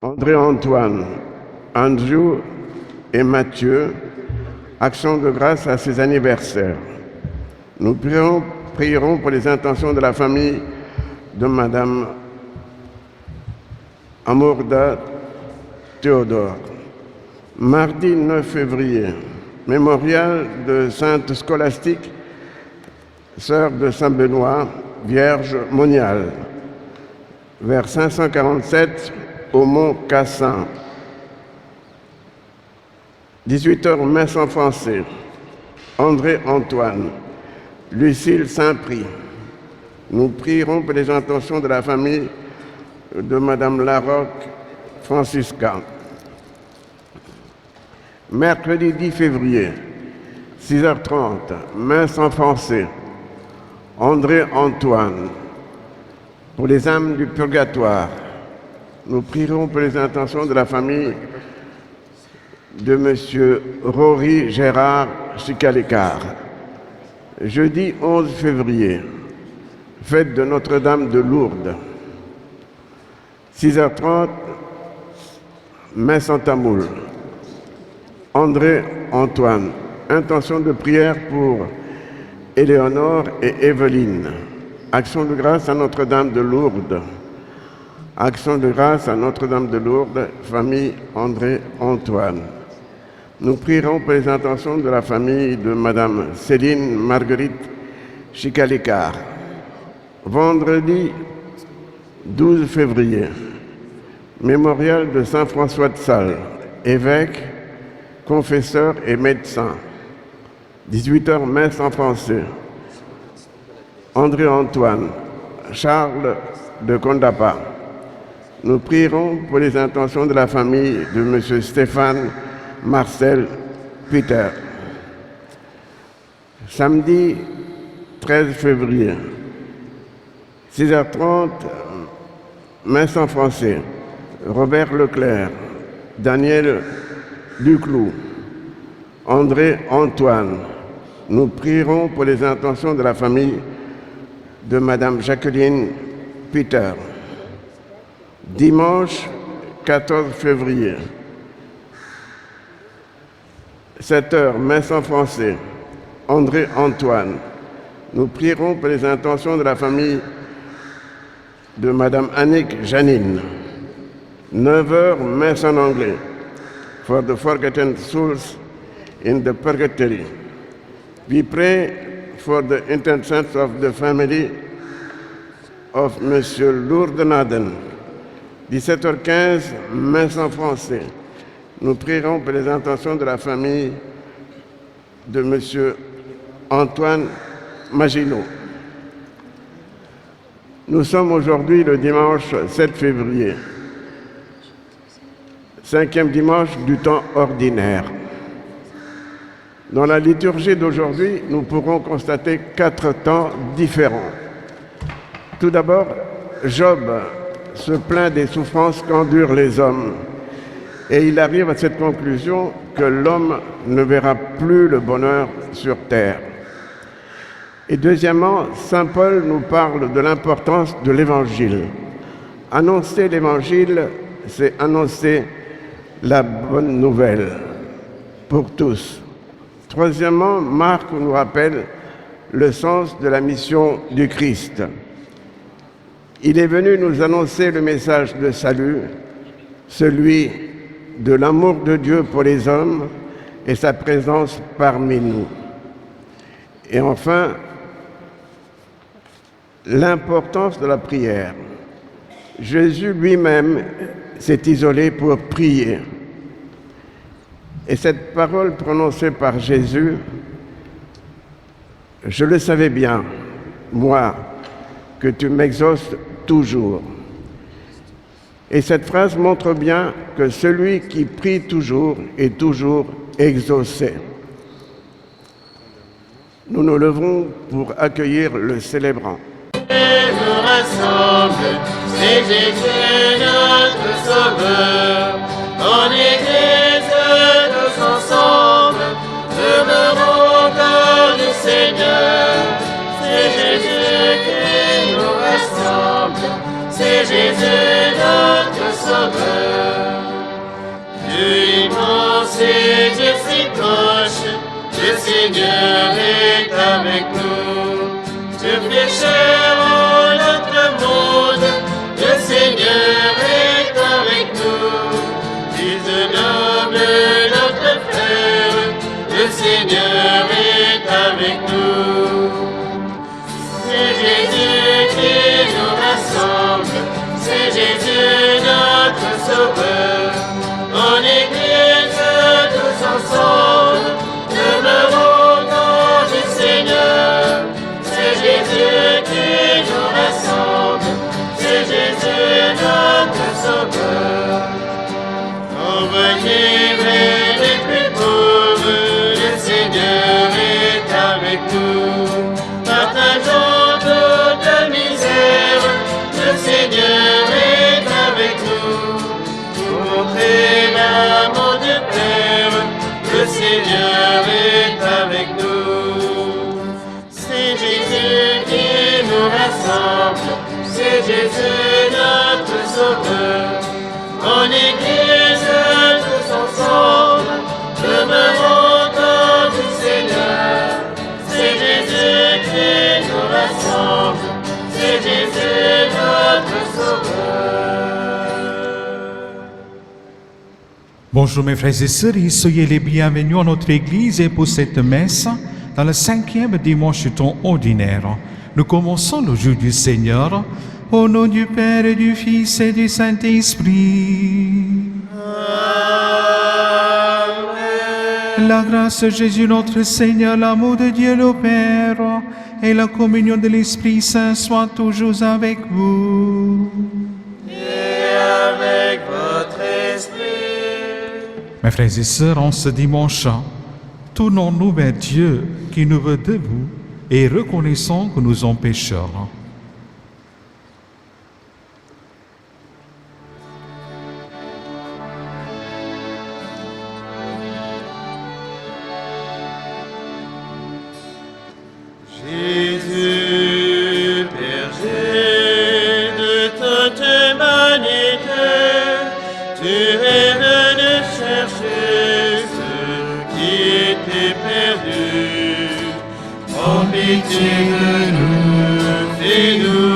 André-Antoine, Andrew et Mathieu, action de grâce à ses anniversaires. Nous prierons pour les intentions de la famille de Madame Amourda Théodore. Mardi 9 février, mémorial de Sainte Scolastique, sœur de Saint-Benoît, Vierge moniale, vers 547 au Mont Cassin. 18h, messe en français. André-Antoine, Lucille Saint-Prix. Nous prierons pour les intentions de la famille de Madame Larocque Francisca. Mercredi 10 février, 6h30, messe en français. André-Antoine, pour les âmes du purgatoire. Nous prierons pour les intentions de la famille de M. Rory Gérard Chicalécar. Jeudi 11 février, fête de Notre-Dame de Lourdes. 6h30, messe en tamoul. André-Antoine, intention de prière pour Éléonore et Evelyne. Action de grâce à Notre-Dame de Lourdes. Action de grâce à Notre-Dame de Lourdes, famille André-Antoine. Nous prierons pour les intentions de la famille de Madame Céline Marguerite Chicalécar. Vendredi 12 février, mémorial de Saint François de Sales, évêque, confesseur et médecin. 18h, messe en français. André-Antoine, Charles de Condapa. Nous prierons pour les intentions de la famille de M. Stéphane Marcel Peter. Samedi 13 février, 6h30, messe en français. Robert Leclerc, Daniel Duclou, André-Antoine. Nous prierons pour les intentions de la famille de Madame Jacqueline Peter. Dimanche 14 février, 7h, messe en français. André-Antoine. Nous prierons pour les intentions de la famille de Madame Annick Janine. 9h, messe en anglais. For the forgotten souls in the purgatory. We pray for the intentions of the family of Monsieur Lourdes-Naden. 17h15, messe en français. Nous prierons pour les intentions de la famille de Monsieur Antoine Maginot. Nous sommes aujourd'hui le dimanche 7 février, 5e dimanche du temps ordinaire. Dans la liturgie d'aujourd'hui, nous pourrons constater 4 temps différents. Tout d'abord, Job se plaint des souffrances qu'endurent les hommes et il arrive à cette conclusion que l'homme ne verra plus le bonheur sur terre. Et deuxièmement, saint Paul nous parle de l'importance de l'Évangile. Annoncer l'Évangile, c'est annoncer la bonne nouvelle pour tous. Troisièmement, Marc nous rappelle le sens de la mission du Christ. Il est venu nous annoncer le message de salut, celui de l'amour de Dieu pour les hommes et sa présence parmi nous. Et enfin, l'importance de la prière. Jésus lui-même s'est isolé pour prier. Et cette parole prononcée par Jésus, je le savais bien, moi, que tu m'exauces toujours. Et cette phrase montre bien que celui qui prie toujours est toujours exaucé. Nous nous levons pour accueillir le célébrant. Et nous rassemble, c'est Jésus notre Sauveur, en Église tous ensemble, demeurons dans le Seigneur. C'est Jésus qui nous rassemble, c'est Jésus notre Sauveur. Sauveur. Dieu immense et Dieu si proche, le Seigneur est avec nous. Dieu pécheur en notre monde, le Seigneur est avec nous. Fils noble, notre frère, le Seigneur est avec nous. C'est Jésus qui nous rassemble, c'est Jésus notre Sauveur. En Église, tous ensemble, demeurons dans le Seigneur. C'est Jésus qui nous rassemble, c'est Jésus notre Sauveur. Envoyez vers les plus pauvres, le Seigneur est avec nous. Partageons toute misère, le Seigneur est avec nous. Pour montrer l'amour du Père, le Seigneur est avec nous. C'est Jésus qui nous rassemble, c'est Jésus notre Sauveur. En Église, tous ensemble, demeurons dans du Seigneur. C'est Jésus qui nous rassemble, c'est Jésus notre Sauveur. Bonjour mes frères et sœurs, et soyez les bienvenus à notre église et pour cette messe, dans le 5e dimanche du temps ordinaire. Nous commençons le jour du Seigneur, au nom du Père et du Fils et du Saint-Esprit. Amen. La grâce de Jésus notre Seigneur, l'amour de Dieu le Père et la communion de l'Esprit Saint soient toujours avec vous. Et avec votre esprit. Mes frères et sœurs, en ce dimanche, tournons-nous vers Dieu qui nous veut debout et reconnaissons que nous sommes pécheurs. Jésus, berger de toute humanité, tu es venu chercher ceux qui étaient perdus. En pitié de nous, fais-nous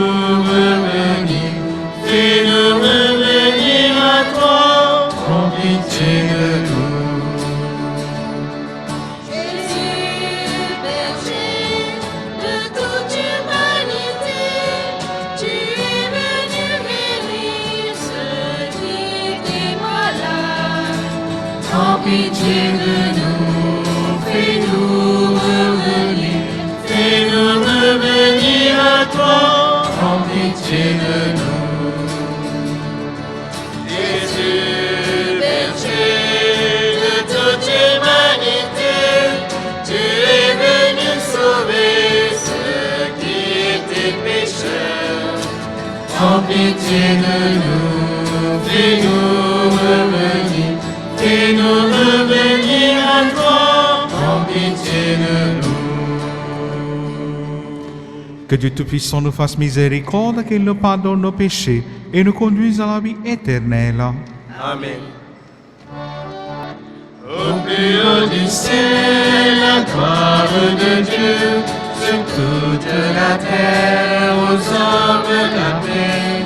revenir à toi. En pitié de nous. Jésus, berger de toute humanité, tu es venu guérir ceux qui étaient malades. En pitié de nous, fais-nous revenir à toi. En pitié de nous. Jésus, berger de toute humanité, tu es venu sauver ceux qui étaient pécheurs. En pitié de nous, fais-nous revenir à toi. En pitié de nous. Que Dieu Tout-Puissant nous fasse miséricorde, qu'il nous pardonne nos péchés et nous conduise à la vie éternelle. Amen. Au plus haut du ciel, la gloire de Dieu, sur toute la terre, aux hommes la paix.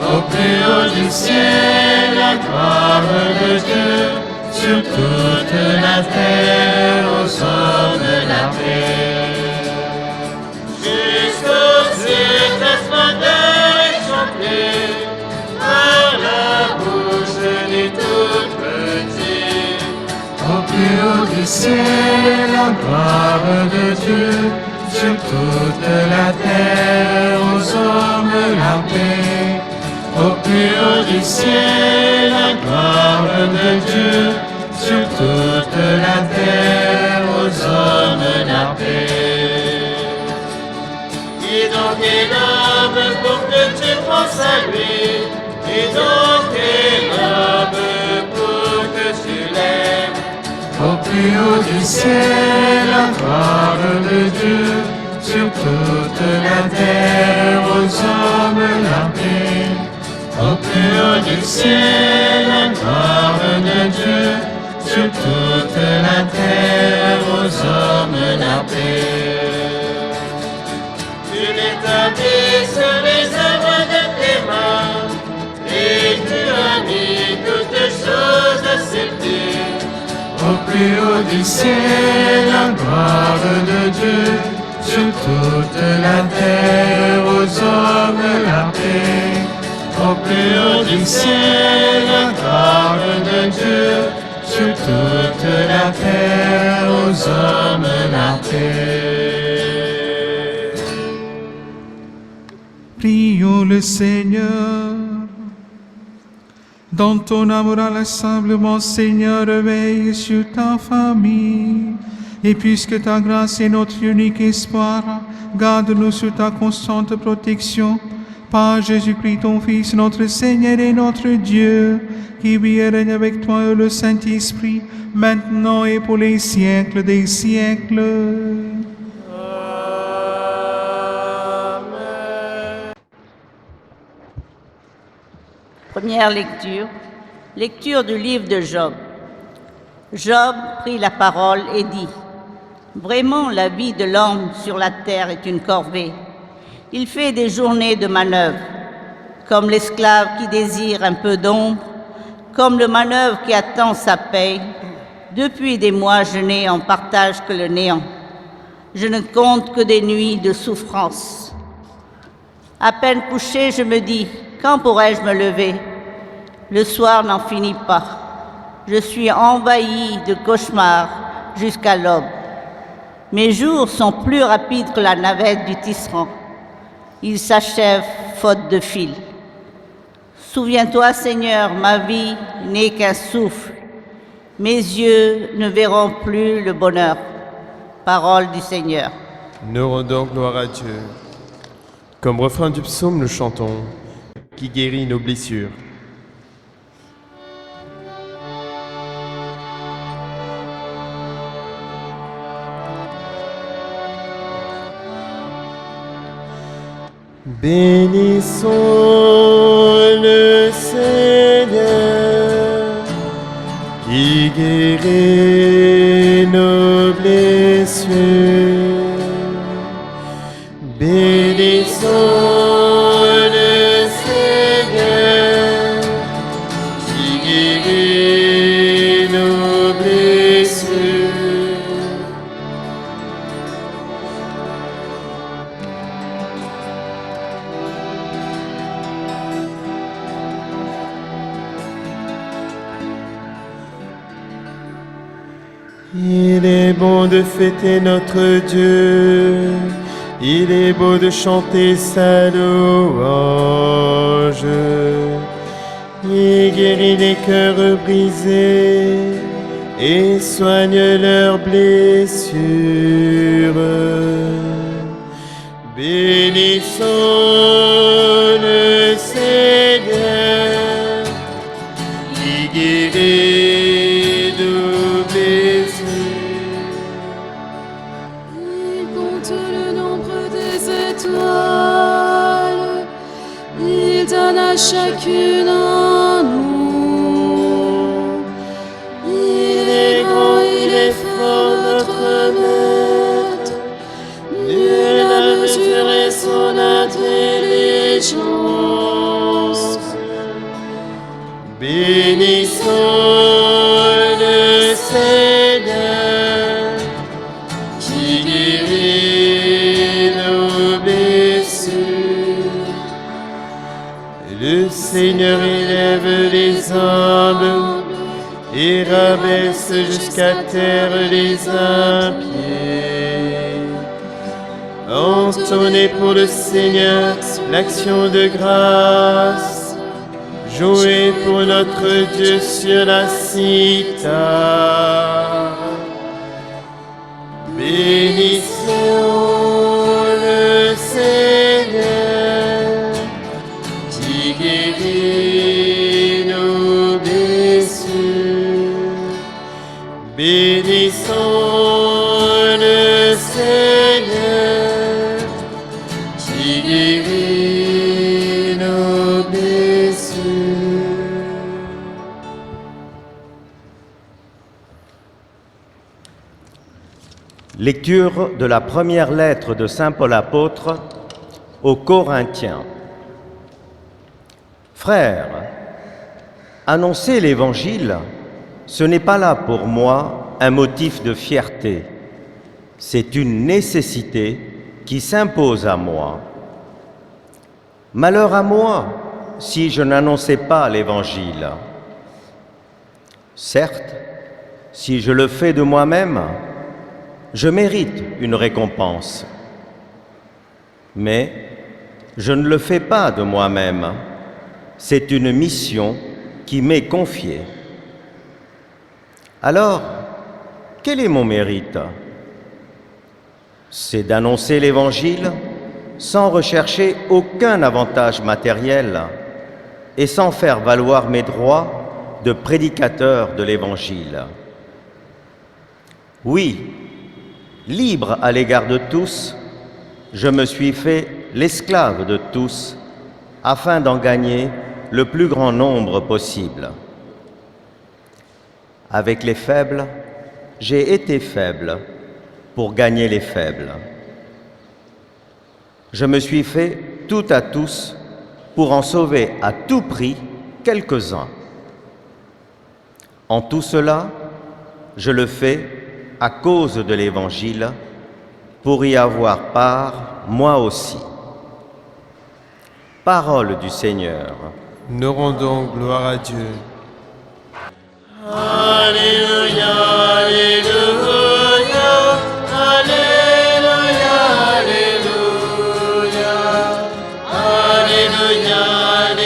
Au plus haut du ciel, la gloire de Dieu, sur toute la terre, aux hommes la paix. Jusqu'au ciel, ta splendeur est chantée par la bouche des tout petits. Au plus haut du ciel, la gloire de Dieu, sur toute la terre, aux hommes la paix. Au plus haut du ciel, la gloire de Dieu, sur toute la terre, aux hommes la paix. Et donc quel homme pour que tu penses à lui, et donc quel homme pour que tu l'aimes. Au plus haut du ciel, la gloire de Dieu, sur toute la terre, aux hommes la paix. Au plus haut du ciel, la gloire de Dieu, sur toute la terre, aux hommes la paix. Tu l'établis sur les œuvres de tes mains, et tu as mis toutes choses à ses pieds. Au plus haut du ciel, la gloire de Dieu, sur toute la terre, aux hommes la paix. Au plus haut du ciel, la gloire de Dieu, sur toute la terre, aux hommes la paix. Prions le Seigneur. Dans ton amour inlassablement, Seigneur, veille sur ta famille. Et puisque ta grâce est notre unique espoir, garde-nous sous ta constante protection. Par Jésus-Christ, ton Fils, notre Seigneur et notre Dieu, qui vit et règne avec toi et le Saint-Esprit, maintenant et pour les siècles des siècles. Première lecture, lecture du livre de Job. Job prit la parole et dit : Vraiment, la vie de l'homme sur la terre est une corvée. Il fait des journées de manœuvre, comme l'esclave qui désire un peu d'ombre, comme le manœuvre qui attend sa paye. Depuis des mois, je n'ai en partage que le néant. Je ne compte que des nuits de souffrance. À peine couché, je me dis : quand pourrais-je me lever ? Le soir n'en finit pas. Je suis envahi de cauchemars jusqu'à l'aube. Mes jours sont plus rapides que la navette du tisserand. Ils s'achèvent faute de fil. Souviens-toi, Seigneur, ma vie n'est qu'un souffle. Mes yeux ne verront plus le bonheur. Parole du Seigneur. Nous rendons gloire à Dieu. Comme refrain du psaume, nous chantons, qui guérit nos blessures. Bénissons le Seigneur, qui guérit nos blessures. Bénissons le Seigneur, qui guérit nos blessures. Il est bon de fêter notre Dieu, il est beau de chanter sa louange. Il guérit les cœurs brisés et soigne leurs blessures. Bénissons le Seigneur, qui guérit nos blessures. Il compte le nombre des étoiles, il donne à chacune un nom. Il est grand, il est fort, notre maître, nul n'a mesuré son intelligence. Bénissons le Seigneur, qui guérit nos blessures. Le Seigneur élève les humbles et rabaisse jusqu'à terre les impies. Entonnez pour le Seigneur l'action de grâce. Jouez pour notre Dieu sur la cithare. Bénissons le Seigneur, qui guérit nos blessures. Bénissons le Seigneur, qui guérit nos blessures. Lecture de la première lettre de Saint Paul apôtre aux Corinthiens. Frères, annoncer l'Évangile, ce n'est pas là pour moi un motif de fierté. C'est une nécessité qui s'impose à moi. Malheur à moi si je n'annonçais pas l'Évangile. Certes, si je le fais de moi-même, je mérite une récompense. Mais je ne le fais pas de moi-même. C'est une mission qui m'est confiée. Alors, quel est mon mérite? C'est d'annoncer l'Évangile sans rechercher aucun avantage matériel et sans faire valoir mes droits de prédicateur de l'Évangile. Oui, libre à l'égard de tous, je me suis fait l'esclave de tous afin d'en gagner le plus grand nombre possible. Avec les faibles, j'ai été faible pour gagner les faibles. Je me suis fait tout à tous pour en sauver à tout prix quelques-uns. En tout cela, je le fais à cause de l'Évangile, pour y avoir part, moi aussi. Parole du Seigneur. Nous rendons gloire à Dieu. Alléluia, Alléluia, Alléluia, Alléluia, Alléluia, Alléluia,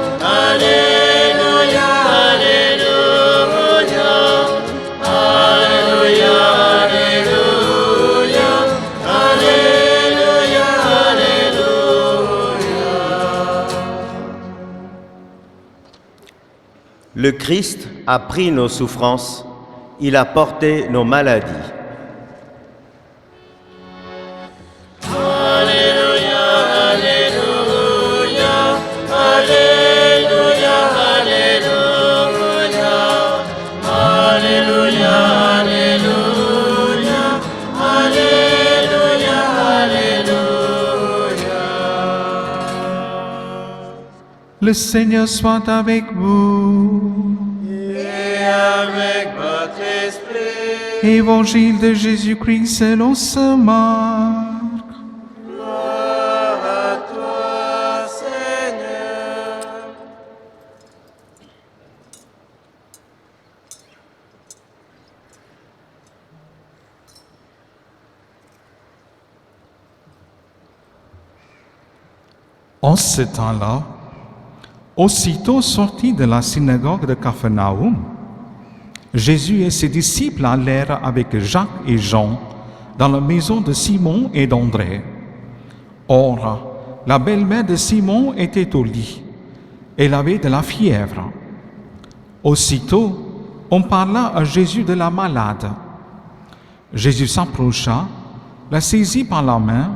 Alléluia, Alléluia, Alléluia, Alléluia, Alléluia, Le Christ a pris nos souffrances, il a porté nos maladies. Alléluia, Alléluia, Alléluia, Alléluia, Alléluia, Alléluia, Alléluia. Le Seigneur soit avec vous. Et avec votre esprit. Évangile de Jésus-Christ selon saint Marc. Gloire à toi, Seigneur. En ce temps-là, aussitôt sorti de la synagogue de Capharnaüm, Jésus et ses disciples allèrent avec Jacques et Jean dans la maison de Simon et d'André. Or, la belle-mère de Simon était au lit. Elle avait de la fièvre. Aussitôt, on parla à Jésus de la malade. Jésus s'approcha, la saisit par la main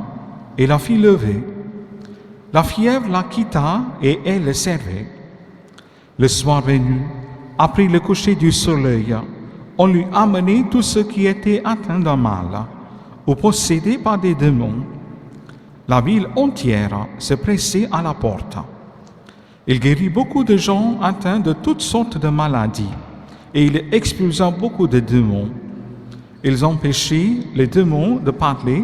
et la fit lever. La fièvre la quitta et elle le servait. Le soir venu, après le coucher du soleil, on lui amenait tous ceux qui étaient atteints d'un mal ou possédés par des démons. La ville entière se pressait à la porte. Il guérit beaucoup de gens atteints de toutes sortes de maladies et il expulsa beaucoup de démons. Ils empêchaient les démons de parler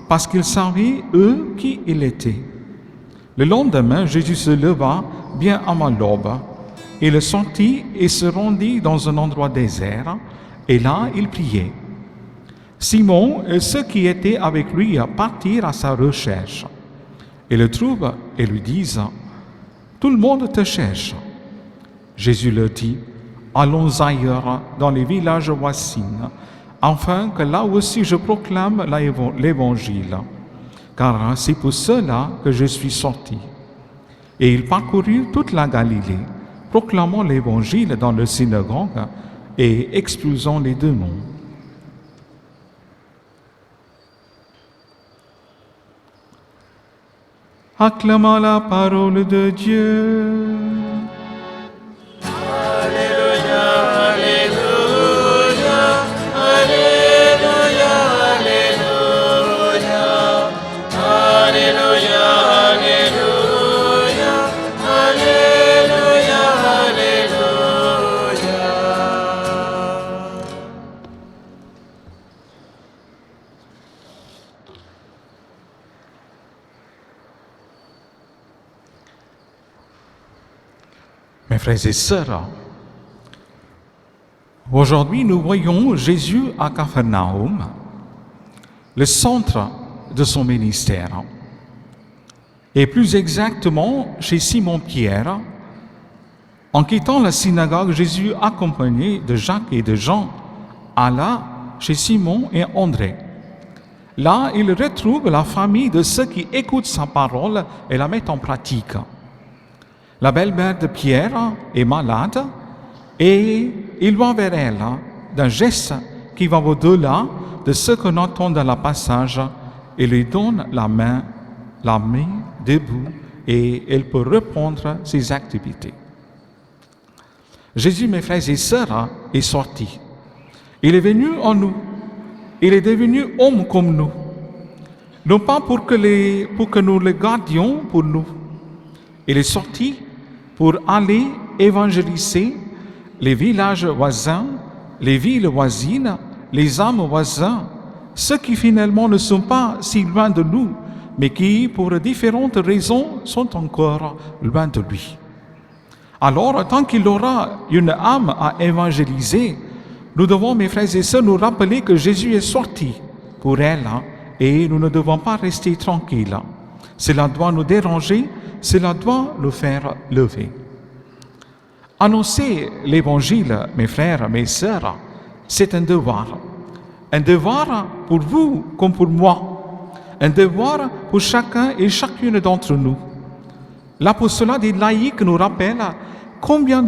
parce qu'ils savaient, eux, qui il était. Le lendemain, Jésus se leva bien avant l'aube. Il sortit et se rendit dans un endroit désert, et là, il priait. Simon et ceux qui étaient avec lui partirent à sa recherche. Ils le trouvent et lui disent « Tout le monde te cherche. » Jésus leur dit « Allons ailleurs, dans les villages voisins, afin que là aussi je proclame l'Évangile. Car c'est pour cela que je suis sorti. » Et ils parcoururent toute la Galilée, proclamant l'Évangile dans le synagogue et expulsant les démons. Acclamons la parole de Dieu. Alléluia, Alléluia, Alléluia, Alléluia, Alléluia, Alléluia, Alléluia, Alléluia. Mes frères et sœurs, aujourd'hui nous voyons Jésus à Capharnaüm, le centre de son ministère. Et plus exactement chez Simon-Pierre, en quittant la synagogue, Jésus, accompagné de Jacques et de Jean, alla chez Simon et André. Là, il retrouve la famille de ceux qui écoutent sa parole et la mettent en pratique. La belle-mère de Pierre est malade et il va vers elle d'un geste qui va au-delà de ce qu'on entend dans le passage et lui donne la main debout et elle peut reprendre ses activités. Jésus, mes frères et sœurs, est sorti. Il est venu en nous. Il est devenu homme comme nous. Non pas pour que nous le gardions pour nous. Il est sorti pour aller évangéliser les villages voisins, les villes voisines, les âmes voisins, ceux qui finalement ne sont pas si loin de nous, mais qui, pour différentes raisons, sont encore loin de lui. Alors, tant qu'il aura une âme à évangéliser, nous devons, mes frères et sœurs, nous rappeler que Jésus est sorti pour elle et nous ne devons pas rester tranquilles. Cela doit nous déranger, cela doit nous faire lever. Annoncer l'Évangile, mes frères, mes sœurs, c'est un devoir. Un devoir pour vous comme pour moi. Un devoir pour chacun et chacune d'entre nous. L'apostolat des laïcs nous rappelle combien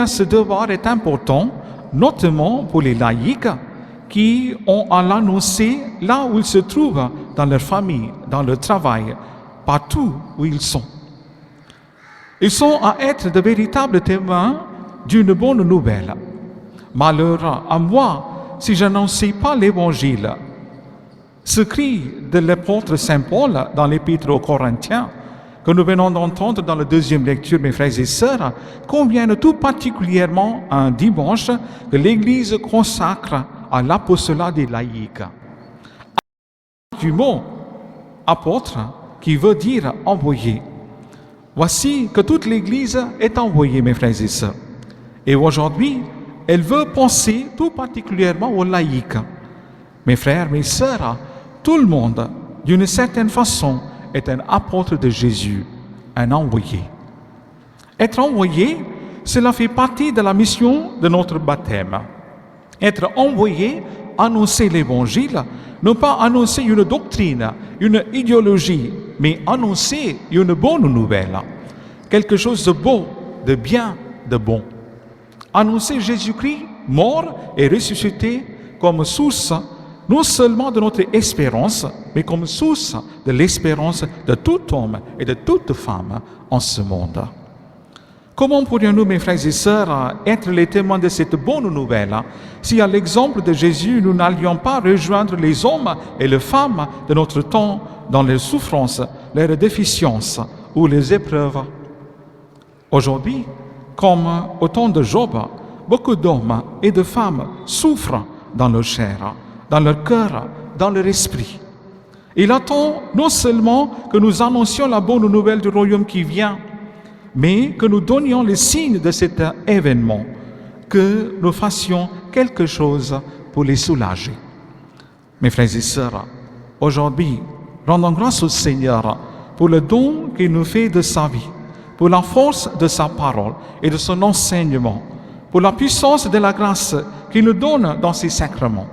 ce devoir est important, notamment pour les laïcs qui ont à l'annoncer là où ils se trouvent, dans leur famille, dans leur travail, partout où ils sont. Ils sont à être de véritables témoins d'une bonne nouvelle. Malheur à moi si je n'annonce pas l'Évangile. Ce cri de l'apôtre Saint Paul dans l'Épître aux Corinthiens, que nous venons d'entendre dans la deuxième lecture, mes frères et sœurs, convient tout particulièrement à un dimanche que l'Église consacre à l'apostolat des laïcs. Du mot apôtre qui veut dire envoyé. Voici que toute l'Église est envoyée, mes frères et sœurs. Et aujourd'hui, elle veut penser tout particulièrement aux laïcs. Mes frères, mes sœurs, tout le monde, d'une certaine façon, est un apôtre de Jésus, un envoyé. Être envoyé, cela fait partie de la mission de notre baptême. Être envoyé, annoncer l'Évangile, non pas annoncer une doctrine, une idéologie, mais annoncer une bonne nouvelle, quelque chose de beau, de bien, de bon. Annoncer Jésus-Christ, mort et ressuscité, comme source non seulement de notre espérance, mais comme source de l'espérance de tout homme et de toute femme en ce monde. Comment pourrions-nous, mes frères et sœurs, être les témoins de cette bonne nouvelle si, à l'exemple de Jésus, nous n'allions pas rejoindre les hommes et les femmes de notre temps dans leurs souffrances, leurs déficiences ou les épreuves? Aujourd'hui, comme au temps de Job, beaucoup d'hommes et de femmes souffrent dans leur chair, dans leur cœur, dans leur esprit. Il attend non seulement que nous annoncions la bonne nouvelle du royaume qui vient, mais que nous donnions les signes de cet événement, que nous fassions quelque chose pour les soulager. Mes frères et sœurs, aujourd'hui, rendons grâce au Seigneur pour le don qu'il nous fait de sa vie, pour la force de sa parole et de son enseignement, pour la puissance de la grâce qu'il nous donne dans ses sacrements.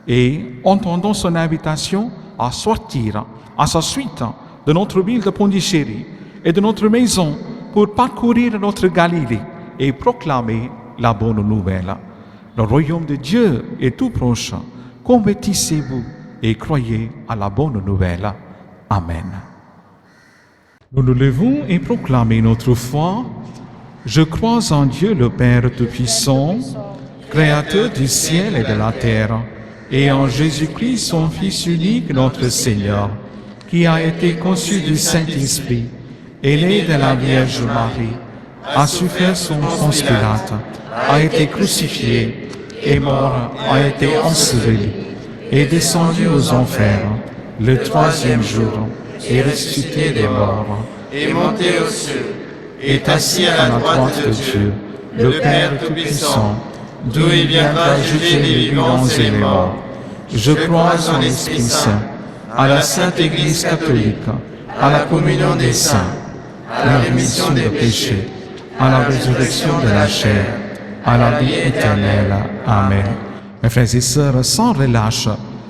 Et entendons son invitation à sortir à sa suite de notre ville de Pondichéry et de notre maison pour parcourir notre Galilée et proclamer la bonne nouvelle. Le royaume de Dieu est tout proche. Convertissez-vous et croyez à la bonne nouvelle. Amen. Nous nous levons et proclamons notre foi. Je crois en Dieu le Père Tout-Puissant, Créateur du ciel et de la terre, et en Jésus-Christ, son Fils unique, notre Seigneur, qui a été conçu du Saint-Esprit, est né de la Vierge Marie, a souffert sous Ponce Pilate, a été crucifié, est mort, a été enseveli, est descendu aux enfers, le troisième jour, est ressuscité des morts, est monté aux cieux, est assis à la droite de Dieu, le Père Tout-Puissant, d'où il viendra juger les vivants et les morts. Je crois en l'Esprit Saint, à la Sainte Église catholique, à la communion des saints, à la rémission des péchés, à la résurrection de la chair, à la vie éternelle. Amen. Mes frères et sœurs, sans relâche,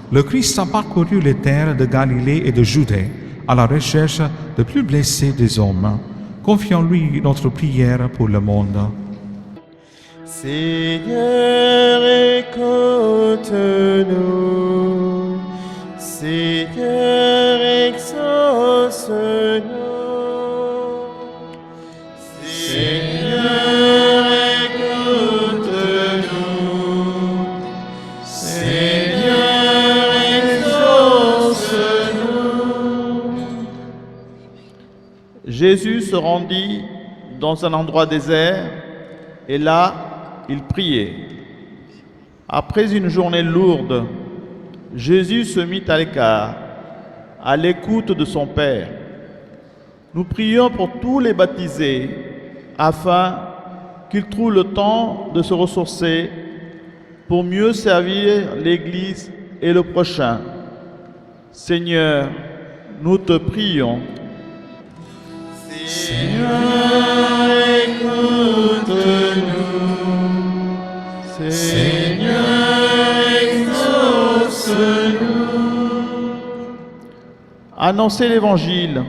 le Christ a parcouru les terres de Galilée et de Judée à la recherche des plus blessés des hommes. Confions-lui notre prière pour le monde. Seigneur, écoute-nous. Seigneur, exauce-nous. Seigneur, écoute-nous. Seigneur, exauce-nous. Jésus se rendit dans un endroit désert et là, il priait. Après une journée lourde, Jésus se mit à l'écart, à l'écoute de son Père. Nous prions pour tous les baptisés, afin qu'ils trouvent le temps de se ressourcer pour mieux servir l'Église et le prochain. Seigneur, nous te prions. Seigneur, écoute-nous. Seigneur, exauce-nous. Annoncer l'Évangile,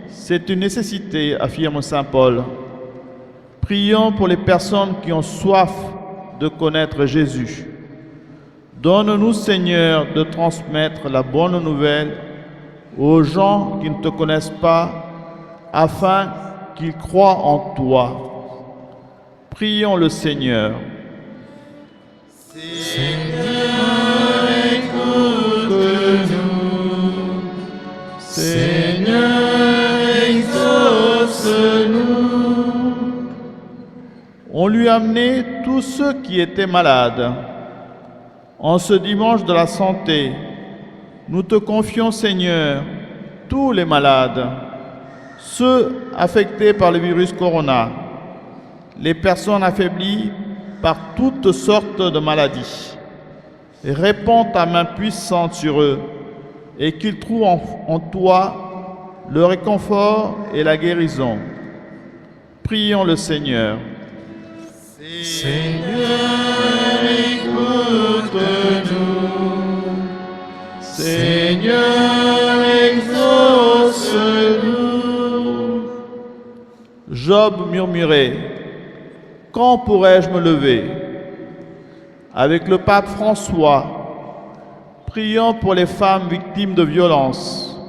c'est une nécessité, affirme saint Paul. Prions pour les personnes qui ont soif de connaître Jésus. Donne-nous, Seigneur, de transmettre la bonne nouvelle aux gens qui ne te connaissent pas, afin qu'ils croient en toi. Prions le Seigneur. Seigneur, écoute-nous. Seigneur, exauce-nous. On lui a amené tous ceux qui étaient malades. En ce dimanche de la santé, nous te confions, Seigneur, tous les malades, ceux affectés par le virus Corona, les personnes affaiblies par toutes sortes de maladies. Répands ta main puissante sur eux et qu'ils trouvent en toi le réconfort et la guérison. Prions le Seigneur. Seigneur, écoute-nous. Seigneur, exauce-nous. Job murmurait: quand pourrais-je me lever? Avec le pape François, prions pour les femmes victimes de violences,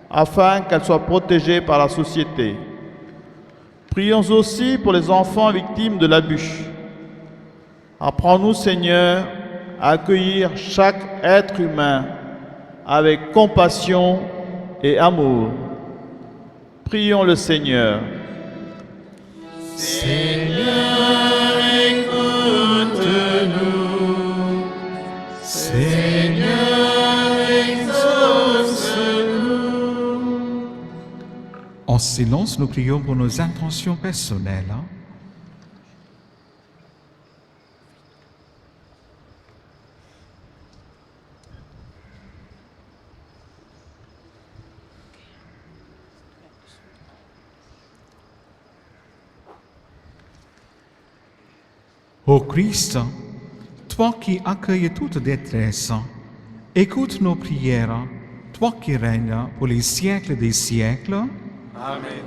afin qu'elles soient protégées par la société. Prions aussi pour les enfants victimes de l'abus. Apprends-nous, Seigneur, à accueillir chaque être humain avec compassion et amour. Prions le Seigneur. Seigneur, écoute-nous. Seigneur, exauce-nous. En silence, nous prions pour nos intentions personnelles. Ô Christ, toi qui accueilles toute détresse, écoute nos prières, toi qui règnes pour les siècles des siècles. Amen.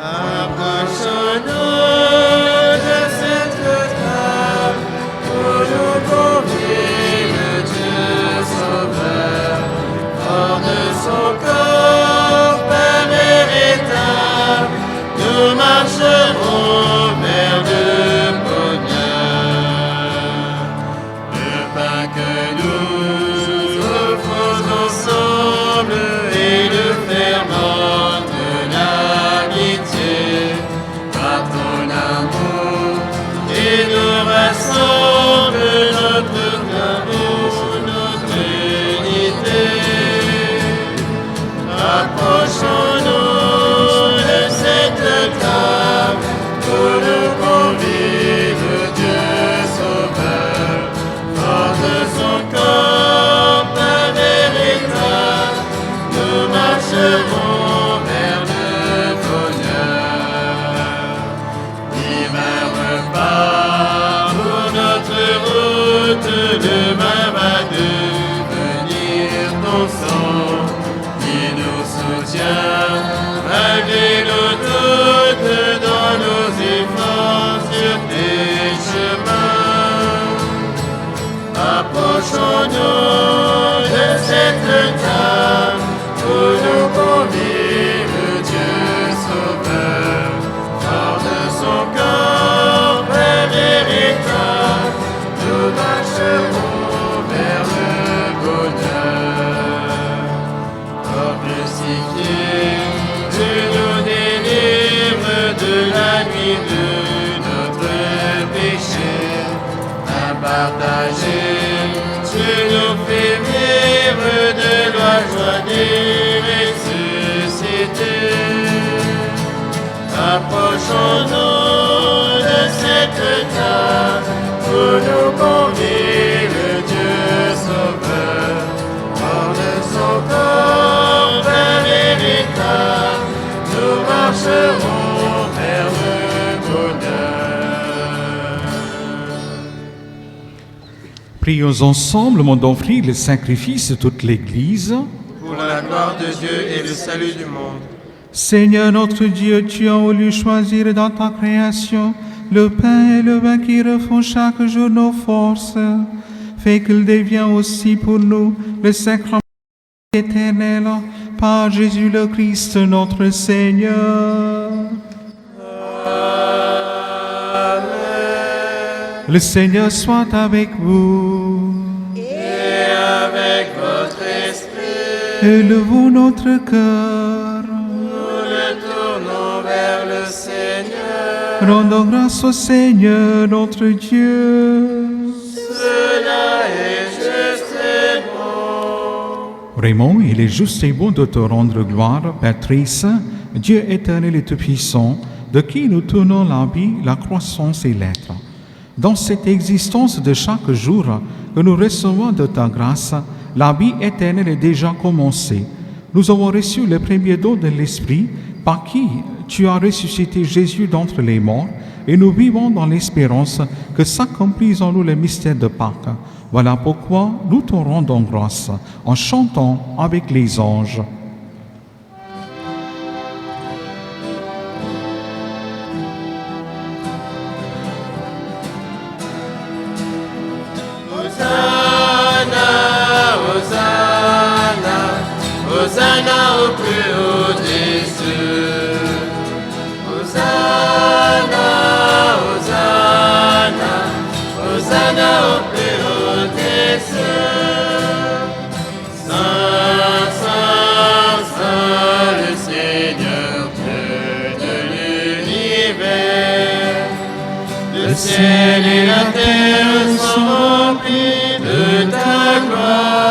Approchons-nous de cette table où Approchons-nous de cette table pour nous convives, Dieu Sauveur, fort de son corps, pain véritable, nous marcherons vers le bonheur. Divin repas pour notre route, demain va devenir ton sang qui nous soutient malgré nos doutes dans nos efforts sur tes chemins. Approchons-nous de cette table pour nous convives, Dieu Sauveur, fort de son corps, pain véritable, nous marcherons vers le bonheur. Corps crucifié, tu nous délivres de la nuit de notre péché. À partager, tu nous fais vivre de la joie des ressuscités. Approchons-nous de cette table pour nous convives, Dieu Sauveur, hors de son corps, pain véritable, nous marcherons vers le bonheur. Prions ensemble, mon d'offrir le sacrifice de toute l'Église. Pour la gloire de Dieu et le salut du monde. Seigneur notre Dieu, tu as voulu choisir dans ta création le pain et le vin qui refont chaque jour nos forces. Fais qu'il devienne aussi pour nous le sacrement éternel par Jésus le Christ notre Seigneur. Le Seigneur soit avec vous. Et avec votre esprit, Élevons notre cœur. nous le tournons vers le Seigneur. Rendons grâce au Seigneur notre Dieu. Cela est juste et bon. Vraiment, il est juste et bon de te rendre gloire, Père très saint, Dieu éternel et tout-puissant, de qui nous tournons la vie, la croissance et l'être. Dans cette existence de chaque jour que nous recevons de ta grâce, la vie éternelle est déjà commencée. Nous avons reçu le premier don de l'Esprit, par qui tu as ressuscité Jésus d'entre les morts, et nous vivons dans l'espérance que s'accomplisse en nous le mystère de Pâques. Voilà pourquoi nous te rendons grâce en chantant avec les anges. Hosanna au plus haut des cieux. Hosanna, Hosanna, Hosanna au plus haut des cieux. Saint, Saint, Saint, le Seigneur Dieu de l'univers. Le ciel et la terre sont remplis de ta gloire.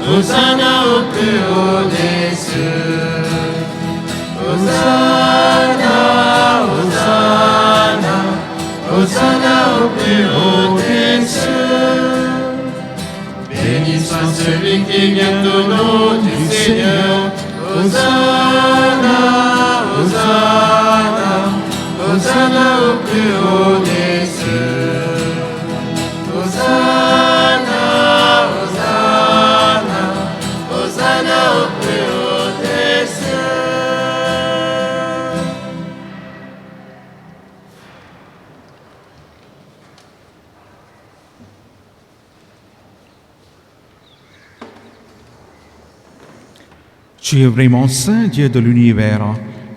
Hosanna au plus haut des cieux. Hosanna, Hosanna, Hosanna au plus haut des cieux. Béni soit celui qui vient au nom du Seigneur. Hosanna, Hosanna, Hosanna au plus haut des cieux. Hosanna, Hosanna, Hosanna au plus haut des cieux. Tu es vraiment saint, Dieu de l'univers,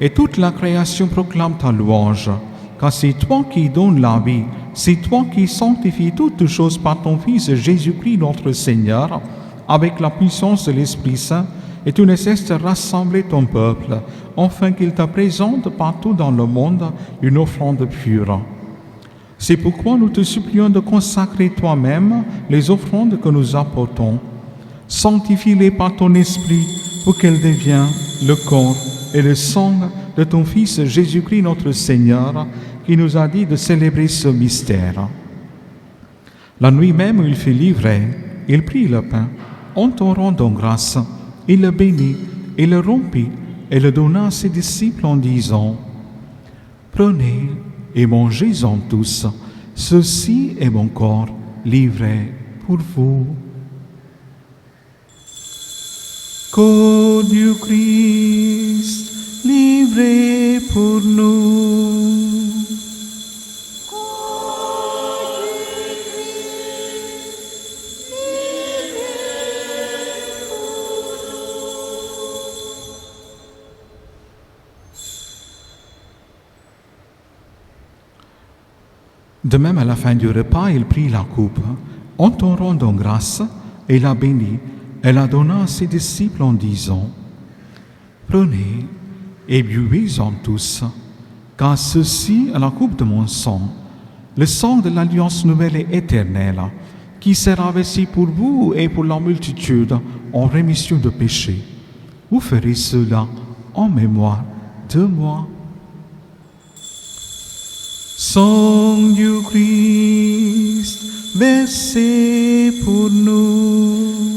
et toute la création proclame ta louange. Car c'est toi qui donnes la vie, c'est toi qui sanctifies toutes choses par ton Fils Jésus-Christ notre Seigneur, avec la puissance de l'Esprit Saint, et tu ne cesses de rassembler ton peuple, afin qu'il te présente partout dans le monde une offrande pure. C'est pourquoi nous te supplions de consacrer toi-même les offrandes que nous apportons. Sanctifie-les par ton esprit pour qu'elles deviennent le corps et le sang de ton Fils Jésus-Christ notre Seigneur, qui nous a dit de célébrer ce mystère. La nuit même où il fut livré, il prit le pain, en te rendant grâce, il le bénit, et le rompit, et le donna à ses disciples en disant, « Prenez et mangez-en tous, ceci est mon corps livré pour vous. » Corps du Christ, livré pour nous. De même, à la fin du repas, il prit la coupe, en te rendant grâce, et la bénit, et la donna à ses disciples en disant, « Prenez et buvez-en tous, car ceci est la coupe de mon sang, le sang de l'alliance nouvelle et éternelle, qui sera versé pour vous et pour la multitude en rémission de péchés. Vous ferez cela en mémoire de moi. » Sang du Christ, versé pour nous.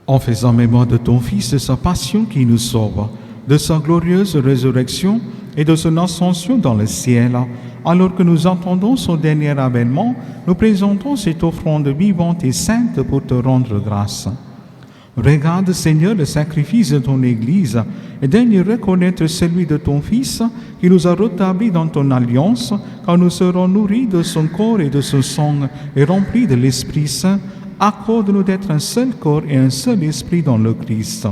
En faisant mémoire de ton Fils, de sa passion qui nous sauve, de sa glorieuse résurrection et de son ascension dans le ciel, alors que nous entendons son dernier avènement, nous présentons cette offrande vivante et sainte pour te rendre grâce. Regarde, Seigneur, le sacrifice de ton Église et daigne reconnaître celui de ton Fils qui nous a rétablis dans ton alliance, quand nous serons nourris de son corps et de son sang et remplis de l'Esprit Saint. Accorde-nous d'être un seul corps et un seul esprit dans le Christ.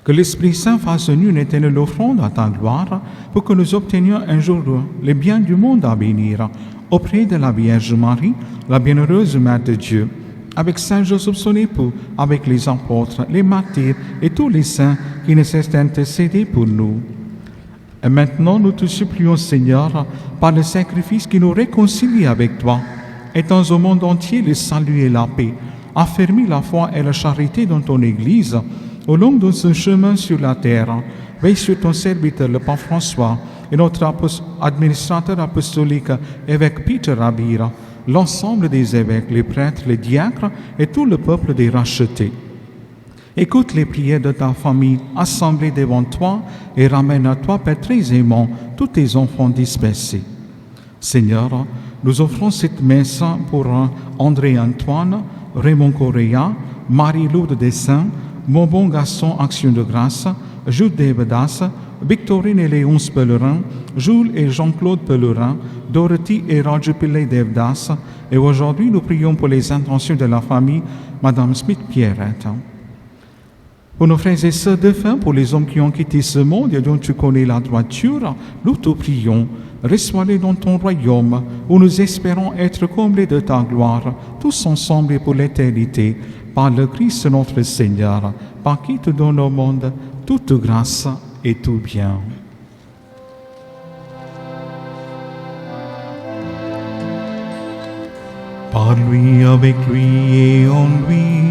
Que l'Esprit Saint fasse de nous une éternelle offrande à ta gloire, pour que nous obtenions un jour les biens du monde à bénir, auprès de la Vierge Marie, la bienheureuse Mère de Dieu, avec Saint Joseph son époux, avec les apôtres, les martyrs et tous les saints qui ne cessent d'intercéder pour nous. Et maintenant, nous te supplions, Seigneur, par le sacrifice qui nous réconcilie avec toi, étends au monde entier le salut et la paix, affermis la foi et la charité dans ton Église, au long de ce chemin sur la terre. Veille sur ton serviteur, le pape François, et notre administrateur apostolique, évêque Peter Rabira, l'ensemble des évêques, les prêtres, les diacres et tout le peuple des rachetés. Écoute les prières de ta famille assemblée devant toi et ramène à toi, Père très aimant, tous tes enfants dispersés. Seigneur, nous offrons cette messe pour André-Antoine, Raymond Correa, Marie-Lourdes Dessin, mon bon Gaston Action de Grâce, Jules Devedas, Victorine et Léonce Pellerin, Jules et Jean-Claude Pellerin, Dorothy et Roger Pillay Devdas. Et aujourd'hui, nous prions pour les intentions de la famille Madame Smith-Pierrette. Pour nos frères et sœurs défunts, pour les hommes qui ont quitté ce monde et dont tu connais la droiture, nous te prions. Reçois-les dans ton royaume, où nous espérons être comblés de ta gloire, tous ensemble et pour l'éternité, par le Christ notre Seigneur, par qui te donne au monde toute grâce et tout bien. Par lui, avec lui et en lui.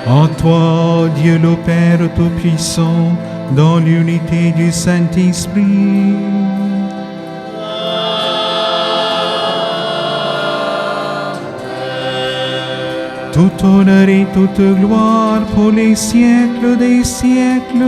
À toi, Dieu le Père Tout-Puissant, dans l'unité du Saint-Esprit. Tout honneur et toute gloire pour les siècles des siècles.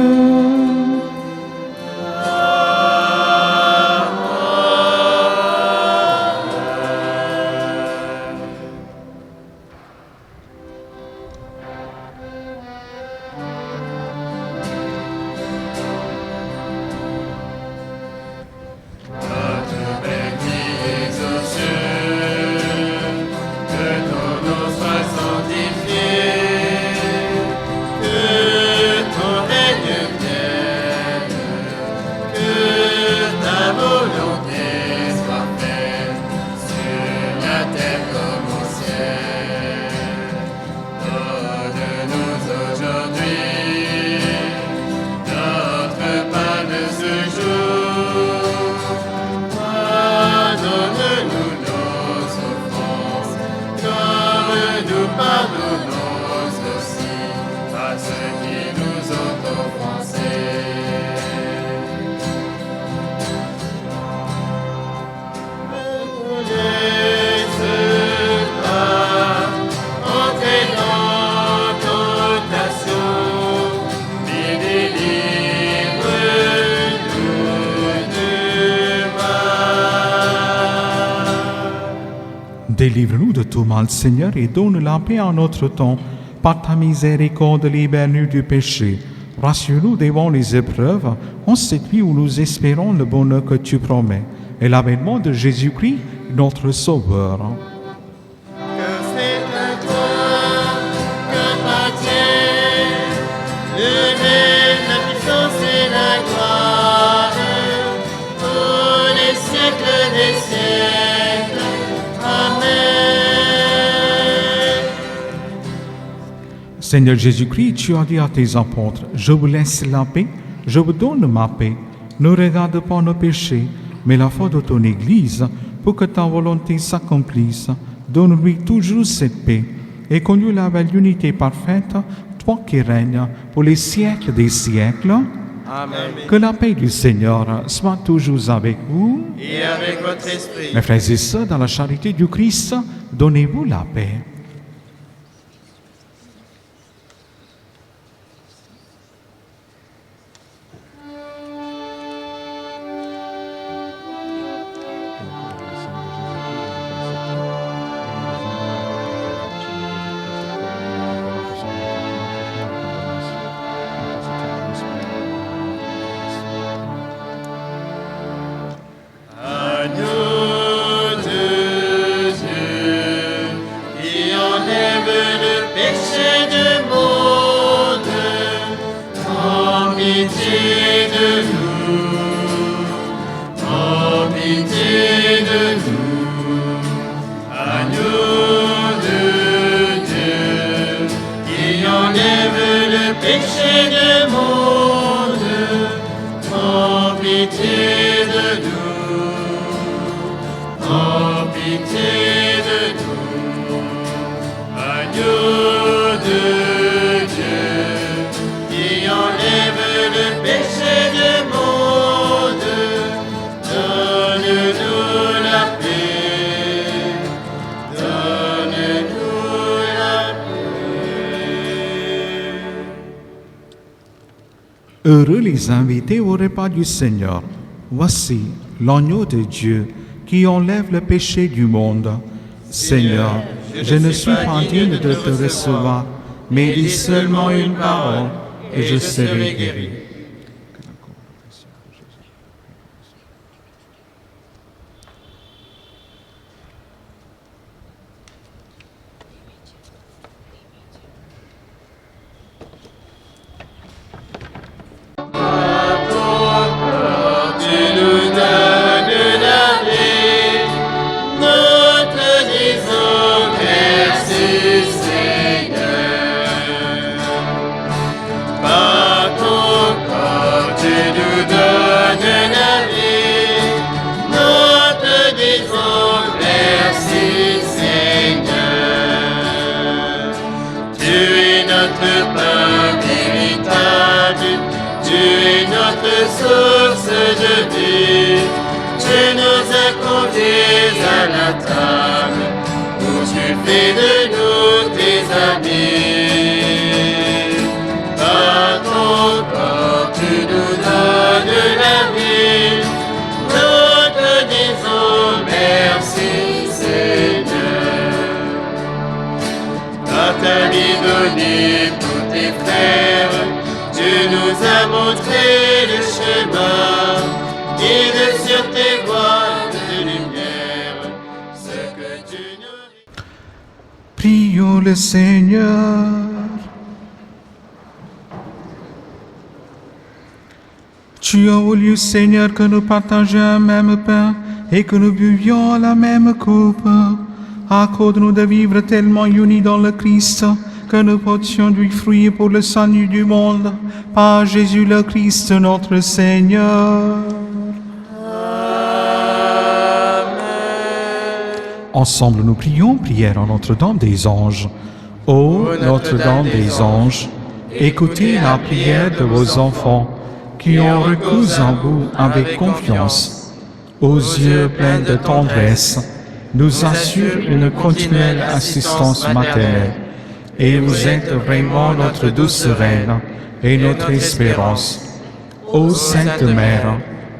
Délivre-nous de tout mal, Seigneur, et donne la paix en notre temps. Par ta miséricorde, libère-nous du péché. Rassure-nous devant les épreuves, en cette vie où nous espérons le bonheur que tu promets, et l'avènement de Jésus-Christ, notre Sauveur. Que fait à toi, que t'appartient le règne, la puissance et la gloire, pour les siècles des siècles. Seigneur Jésus-Christ, tu as dit à tes apôtres, je vous laisse la paix, je vous donne ma paix. Ne regarde pas nos péchés, mais la foi de ton Église, pour que ta volonté s'accomplisse. Donne-lui toujours cette paix, et conduis-la avec l'unité parfaite, toi qui règnes pour les siècles des siècles. Amen. Que la paix du Seigneur soit toujours avec vous. Et avec votre esprit. Mes frères et sœurs, dans la charité du Christ, donnez-vous la paix. Agneau de Dieu, qui enlève le péché du monde, en pitié de nous, en pitié de nous. Agneau de Dieu, qui enlève le péché du monde, en pitié de nous. En pitié de nous, agneau de Dieu, qui enlève le péché du monde, donne-nous la paix, donne-nous la paix. Heureux les invités au repas du Seigneur. Voici l'agneau de Dieu qui enlève le péché du monde. Seigneur, je ne suis pas digne de te recevoir, mais dis seulement une parole et je serai guéri. Tu es notre source de vie. Tu nous as conviés à la table où tu fais de nous tes amis. Par ton corps, tu nous donnes la vie. Nous te disons merci, Seigneur. Par ta vie donnée pour tes frères, tu nous as montré le chemin. Guide sur tes voies de lumière, ce que tu nous... Prions le Seigneur. Tu as voulu, Seigneur, que nous partagions un même pain et que nous buvions la même coupe. Accorde-nous de vivre tellement unis dans le Christ que nous portions du fruit pour le salut du monde. Par Jésus le Christ, notre Seigneur. Ensemble, nous prions, prière en Notre-Dame des Anges. Ô Notre-Dame des Anges, écoutez la prière de vos enfants qui ont recours en vous avec confiance. Aux yeux pleins de tendresse, nous assure une continuelle assistance maternelle. Et vous êtes vraiment notre douce reine et notre espérance. Ô Sainte Mère,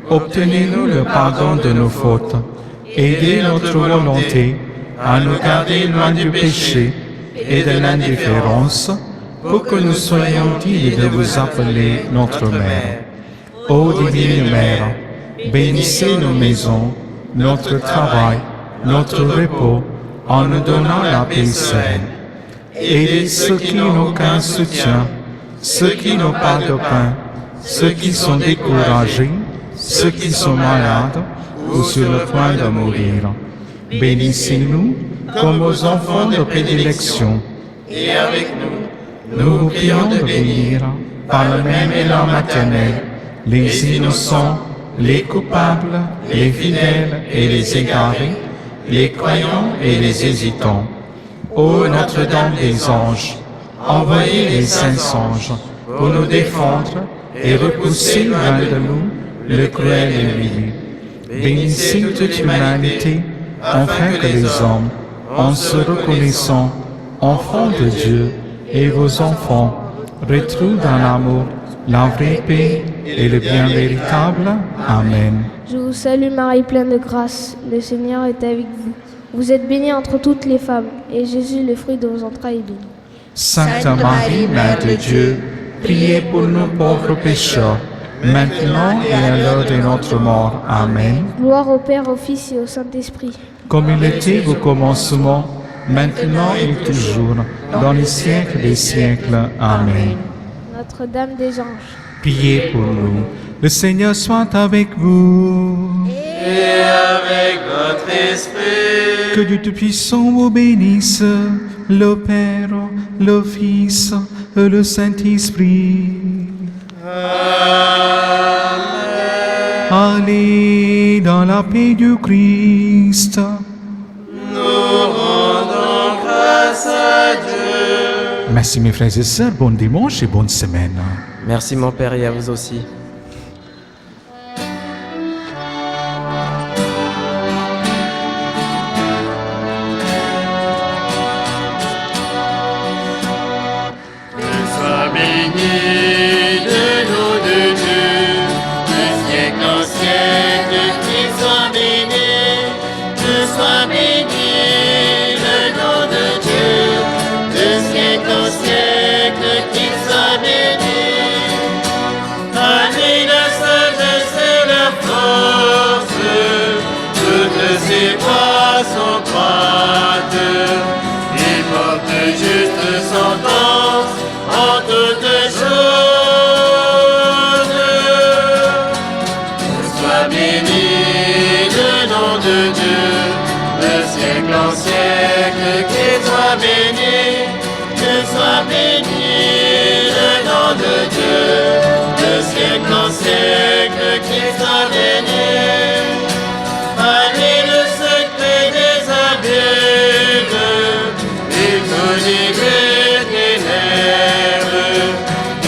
obtenez-nous le pardon de nos fautes. Aidez notre volonté à nous garder loin du péché et de l'indifférence, pour que nous soyons dignes de vous appeler notre Mère. Ô Divine Mère, bénissez nos maisons, notre travail, notre repos, en nous donnant la paix sereine. Aidez ceux qui n'ont aucun soutien, ceux qui n'ont pas de pain, ceux qui sont découragés, ceux qui sont malades ou sur le point de mourir. Bénissez-nous comme aux enfants de prédilection. Et avec Nous vous prions de bénir, par le même élan maternel, les innocents, les coupables, les fidèles et les égarés, les croyants et les hésitants. Ô Notre-Dame des Anges, envoyez les saints anges pour nous défendre et repousser loin de nous le cruel ennemi. Bénissez toute l'humanité, afin que les hommes, en se reconnaissant enfants de Dieu et vos enfants, retrouvent dans l'amour la vraie paix et le bien véritable. Amen. Je vous salue Marie, pleine de grâce. Le Seigneur est avec vous. Vous êtes bénie entre toutes les femmes, et Jésus, le fruit de vos entrailles, est béni. Sainte Marie, Mère de Dieu, priez pour nous pauvres pécheurs, maintenant et à l'heure de notre mort. Amen. Gloire au Père, au Fils et au Saint-Esprit. Comme il était au commencement, maintenant et toujours, dans les siècles des siècles. Amen. Notre-Dame des Anges, Priez pour nous. Le Seigneur soit avec vous. et avec votre esprit. Que Dieu Tout-Puissant vous bénisse, le Père, le Fils et le Saint-Esprit. Allez dans la paix du Christ. Nous rendons grâce à Dieu. Merci mes frères et sœurs, bon dimanche et bonne semaine. Merci mon Père et à vous aussi. Sois béni le nom de Dieu, de siècle en siècle, qu'il soit béni, que soit béni le nom de Dieu, de siècle en siècle, qu'il soit béni. Avec la sagesse et la force, toutes ses voies sont droites, il porte juste sentence en toutes choses. Sois béni le nom de Dieu, de siècle en siècle, qu'il soit béni, que soit béni le nom de Dieu, de siècle en siècle, qu'il soit béni. Allez le secret des abîmes, il connaît les ténèbres,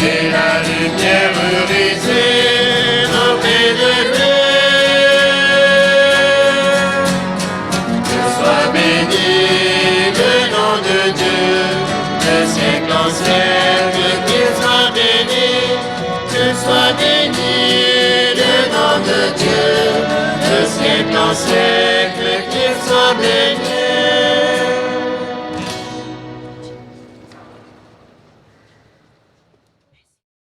et soit béni le nom de Dieu, de siècle en siècle, qu'il soit béni.